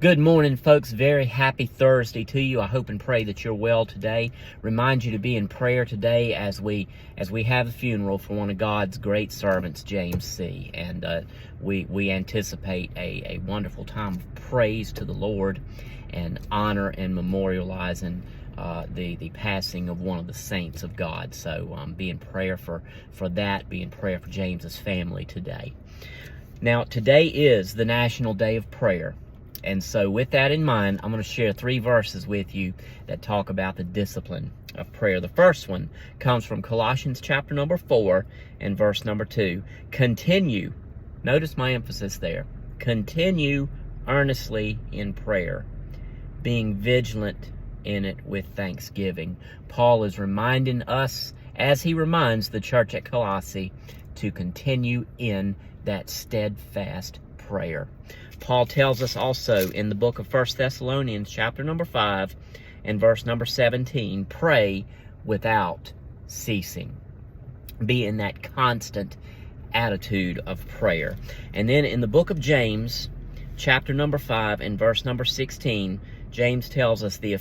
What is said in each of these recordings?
Good morning, folks. Very happy Thursday to you. I hope and pray that you're well today. Remind you to be in prayer today as we have a funeral for one of God's great servants, James C. And we anticipate a wonderful time of praise to the Lord and honor and memorializing the passing of one of the saints of God. So be in prayer for that. Be in prayer for James's family today. Now, today is the National Day of Prayer. And so with that in mind, I'm going to share 3 verses with you that talk about the discipline of prayer. The first one comes from Colossians chapter number 4 and verse number 2. Continue, notice my emphasis there, continue earnestly in prayer, being vigilant in it with thanksgiving. Paul is reminding us, as he reminds the church at Colossae, to continue in that steadfast prayer. Paul tells us also in the book of 1 Thessalonians chapter number 5 and verse number 17, pray without ceasing. Be in that constant attitude of prayer. And then in the book of James chapter number 5 and verse number 16, James tells us the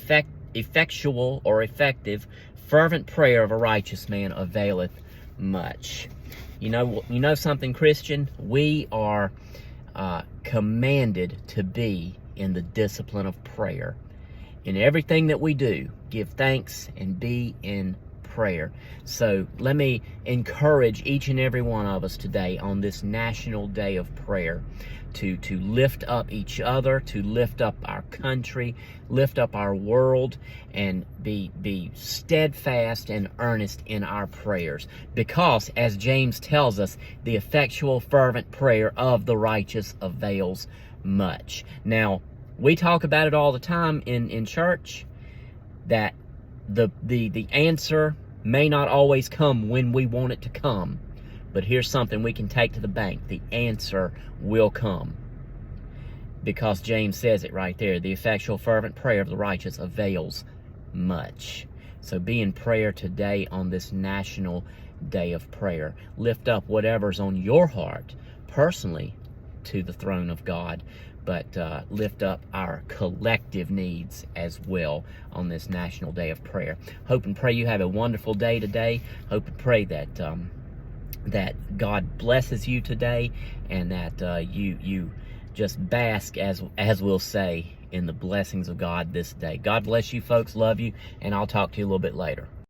effectual or effective fervent prayer of a righteous man availeth much. You know something, Christian? We are commanded to be in the discipline of prayer. In everything that we do, give thanks and be in prayer. So let me encourage each and every one of us today on this National Day of Prayer to lift up each other, to lift up our country, lift up our world, and be steadfast and earnest in our prayers. Because, as James tells us, the effectual fervent prayer of the righteous avails much. Now, we talk about it all the time in church, that the answer may not always come when we want it to come. But here's something we can take to the bank. The answer will come. Because James says it right there. The effectual fervent prayer of the righteous avails much. So be in prayer today on this National Day of Prayer. Lift up whatever's on your heart personally to the throne of God. But lift up our collective needs as well on this National Day of Prayer. Hope and pray you have a wonderful day today. Hope and pray that that God blesses you today, and that you just bask, as we'll say, in the blessings of God this day. God bless you, folks. Love you, and I'll talk to you a little bit later.